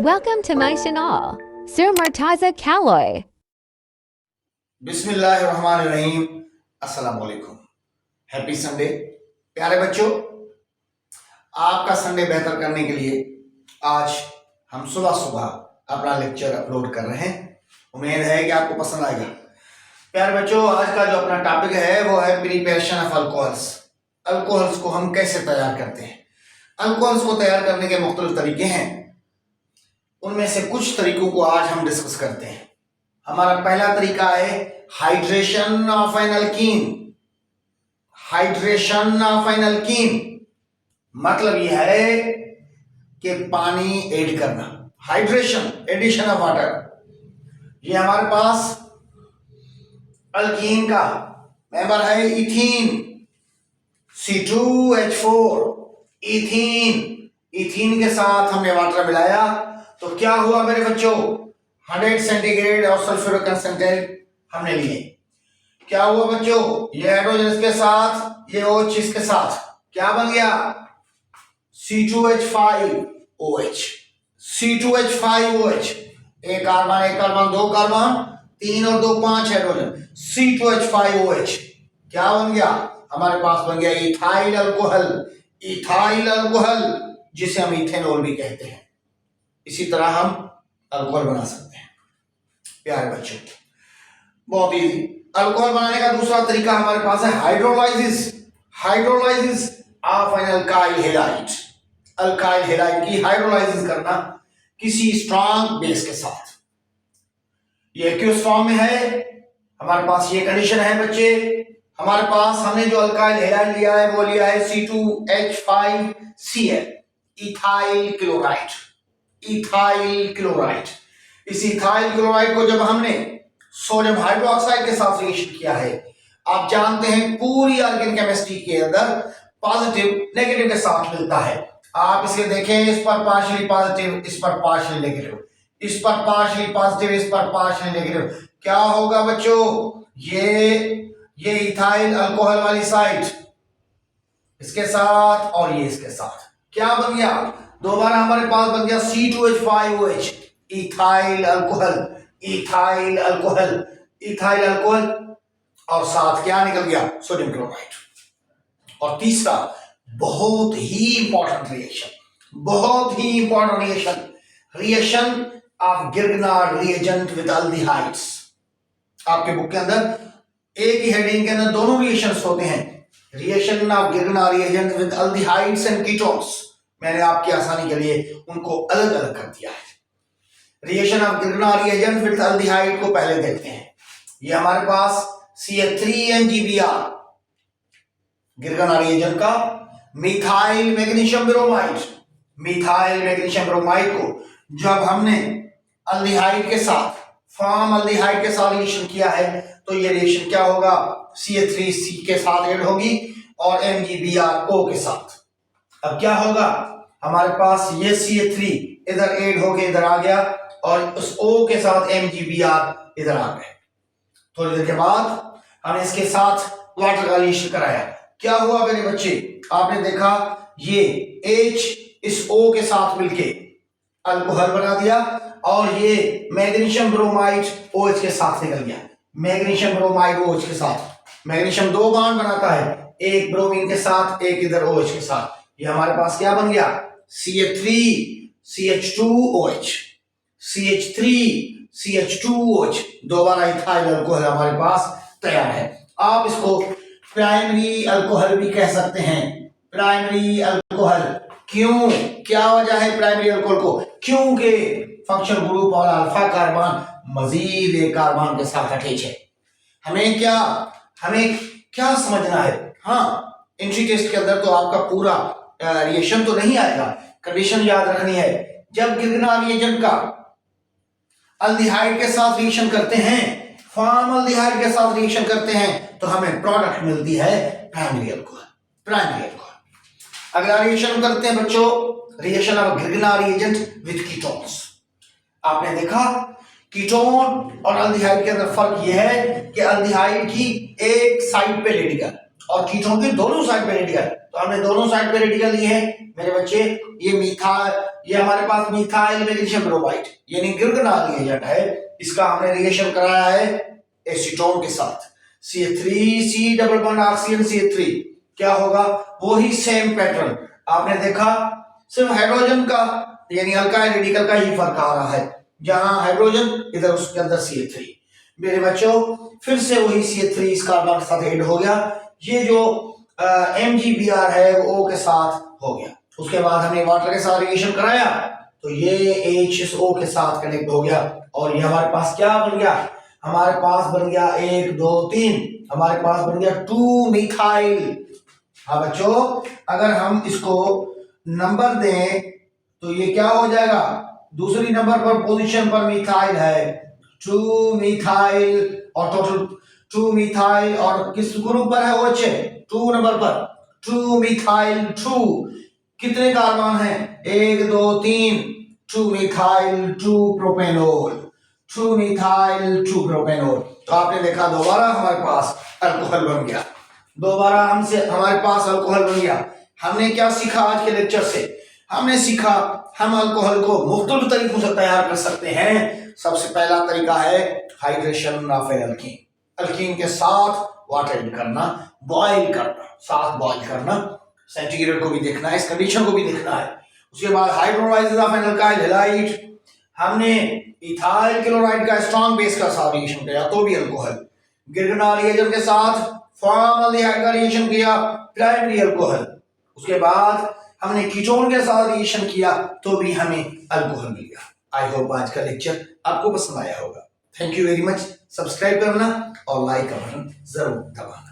Welcome to my channel, Sir Murtaza Kaloy. बिस्मिल्लाहिर्रहमानिर्रहीम। अस्सलाम वालेकुम। Happy Sunday. प्यारे बच्चों, आपका संडे बेहतर करने के लिए आज हम सुबह सुबह अपना लेक्चर अपलोड कर रहे हैं। उम्मीद है कि आपको पसंद आएगा। प्यारे बच्चों, आज का जो अपना टॉपिक है वो है प्रिपरेशन ऑफ अल्कोहल्स। अल्कोहल्स को हम कैसे तैयार करते हैं। अल्कोहल्स को तैयार करने के मुख्तलिफ तरीके हैं, उनमें से कुछ तरीकों को आज हम डिस्कस करते हैं। हमारा पहला तरीका है hydration of an alkene. Hydration of an alkene मतलब यह है कि पानी ऐड करना। Hydration, addition of water. ये हमारे पास अल्कीन का मेंबर है इथीन, C2H4। इथीन के साथ हमने वाटर मिलाया तो क्या हुआ मेरे बच्चों, 100 सेंटीग्रेड और सल्फ्यूरिक कंसंट्रेट हमने लिए। क्या हुआ बच्चों, ये हाइड्रोजन इसके साथ, ये OH इसके साथ, क्या बन गया C2H5OH। C2H5OH, एक कार्बन, दो कार्बन, 3 और 2 5 हाइड्रोजन, C2H5OH क्या बन गया, हमारे पास बन गया इथाइल अल्कोहल। इथाइल अल्कोहल जिसे हम इथेनॉल भी कहते हैं। इसी तरह हम अल्कोहल बना सकते हैं। प्यारे बच्चों, बहुत इजी। अल्कोहल बनाने का दूसरा तरीका हमारे पास है hydrolysis. Hydrolysis of an alkyl halide. Alkyl halide की हाइड्रोलाइसिस करना किसी स्ट्रॉन्ग बेस के साथ। ये एक्यूस फॉर्म में है। हमारे पास ये कंडीशन है बच्चे, हमारे पास हमने जो अल्काइल हैलाइड लिया है वो लिया है C2H5Cl, ethyl chloride. Ethyl chloride. इस इथाइल क्लोराइड को जब हमने सोडियम हाइड्रोक्साइड के साथ रिएक्शन किया है, आप जानते हैं पूरी ऑर्गेनिक केमिस्ट्री के अंदर पॉजिटिव नेगेटिव के साथ मिलता है। आप इसे देखें, इस पर पार्शियली पॉजिटिव, इस पर पार्शियली नेगेटिव, इस पर पार्शियली पॉजिटिव, इस पर पार्शियली नेगेटिव। क्या होगा बच्चों, ये इथाइल अल्कोहल वाली साइड इसके साथ और ये इसके साथ क्या बन गया, दोबारा हमारे पास बन गया C2H5OH, ethyl alcohol. Ethyl alcohol, ethyl alcohol और साथ क्या निकल गया, सोडियम क्लोराइड। और तीसरा बहुत ही इंपॉर्टेंट रिएक्शन, बहुत ही important reaction, reaction of Grignard reagent with aldehydes. आपके बुक के अंदर एक ही हेडिंग के अंदर दोनों रिएक्शंस होते हैं। Reaction of Grignard reagent with aldehydes and ketones. मैंने आपकी आसानी के लिए उनको अलग अलग कर दिया है। Reaction of Grignard reagent with aldehyde को पहले देखते हैं। ये हमारे पास CH3MgBr गिर्गनार्ड रिएजेंट का methyl magnesium bromide. Methyl magnesium bromide को जब हमने अल्डिहाइड के साथ, फॉर्म अल्डिहाइड के साथ रिएक्शन किया है तो ये रिएक्शन क्या होगा, CH3C के साथ ऐड होगी और MgBrO के साथ। अब क्या होगा, हमारे पास ये CH3 इधर ऐड होके इधर आ गया और उस O के साथ MgBr इधर आ गए। थोड़ी देर के बाद हमने इसके साथ वाटर का रिएक्शन कराया। क्या हुआ मेरे बच्चे, आपने देखा ये H इस O के साथ मिलके अल्कोहल बना दिया और ये मैग्नीशियम ब्रोमाइड OH के साथ निकल गया। मैग्नीशियम ब्रोमाइड OH के साथ, मैग्नीशियम 2 बॉन्ड बनाता है, एक ब्रोमीन के साथ, एक इधर OH के साथ। ये हमारे पास क्या बन गया, CH3CH2OH, CH3CH2OH, दोबारा इथाइल अल्कोहल हमारे पास तैयार है। आप इसको प्राइमरी अल्कोहल भी कह सकते हैं। प्राइमरी अल्कोहल क्यों, क्या वजह है प्राइमरी अल्कोहल को, क्योंकि फंक्शनल ग्रुप और अल्फा कार्बन मजीद एक कार्बन के साथ अटैच है। हमें क्या समझना है, हाँ एंट्री टेस्ट के अंदर तो आपका पूरा रिएक्शन तो नहीं आएगा, कंडीशन याद रखनी है। जब गिर्गनार्ड रिएजेंट का अल्डिहाइड के साथ रिएक्शन करते हैं, फॉर्म अल्डिहाइड के साथ रिएक्शन करते हैं तो हमें प्रोडक्ट मिलती है प्राइमरी अल्कोहल। प्राइमरी अल्कोहल अगला रिएक्शन करते हैं बच्चों, reaction of Grignard reagent with ketones. आपने देखा कीटोन और अल्डिहाइड के अंदर फर्क यह है कि अल्डिहाइड की एक साइड पे रेडिकल और कीटोन की दोनों साइड पे रेडिकल। तो हमने दोनों साइड पे रेडिकल लिए हैं मेरे बच्चे। ये ये हमारे पास मिथाइल मैग्नीशियम ब्रोमाइड यानी गिरगनाल एजेंट है, इसका हमने रिएक्शन कराया है एसीटोन के साथ। CH3 double bond oxygen CH3 क्या होगा, वही सेम पैटर्न आपने देखा, सिर्फ हाइड्रोजन का यानी अल्काइल रेडिकल का ही फर्क आ रहा है, जहां हाइड्रोजन इधर उसके अंदर CH3। मेरे बच्चों फिर से वही CH3 इस कार्बन के साथ ऐड हो गया, ये जो MgBr है वो O के साथ हो गया। उसके बाद हमने वाटर के साथ रिएक्शन कराया तो ये HSO के साथ कनेक्ट हो गया और ये हमारे पास क्या बन गया, हमारे पास बन गया 1 2 3, हमारे पास बन गया 2 मिथाइल। हाँ बच्चों, अगर हम इसको नंबर दें तो ये क्या हो जाएगा, दूसरी नंबर पर पोजीशन पर मिथाइल है 2 मिथाइल और टोटल 2 मिथाइल, और किस ग्रुप पर है OH 2 नंबर पर 2 मिथाइल 2। कितने कार्बन है 1 2 3, 2 मिथाइल 2 प्रोपेनॉल, 2 मिथाइल 2 प्रोपेनॉल। तो आपने देखा दोबारा हमारे पास अल्कोहल बन गया, दोबारा हमसे हमारे पास अल्कोहल बन गया। हमने क्या सीखा आज के लेक्चर से, हमने सीखा हम अल्कोहल को मुख्तलिफ तरीकों से तैयार कर सकते हैं। सबसे पहला तरीका है हाइड्रेशन ऑफ एल्कीन, अल्कीन के साथ वाटर ऐड करना, बॉइल करना, साथ बॉइल करना, सेंटीग्रेड को भी देखना है, इस कंडीशन को भी देखना है। उसके बाद hydrolysis of an alkyl halide, हमने इथाइल क्लोराइड का स्ट्रॉन्ग बेस का साथ रिएक्शन किया तो भी अल्कोहल, गिरगनाल रिएजेंट के साथ फॉर्मल्डिहाइड का रिएक्शन किया प्राइमरी अल्कोहल। उसके बाद हमने कीटोन के साथ रिएक्शन किया तो भी हमें अल्कोहल मिल गया। आई होप आज का लेक्चर आपको पसंद आया होगा। Thank you very much. Subscribe करना और लाइक का बटन जरूर दबाना।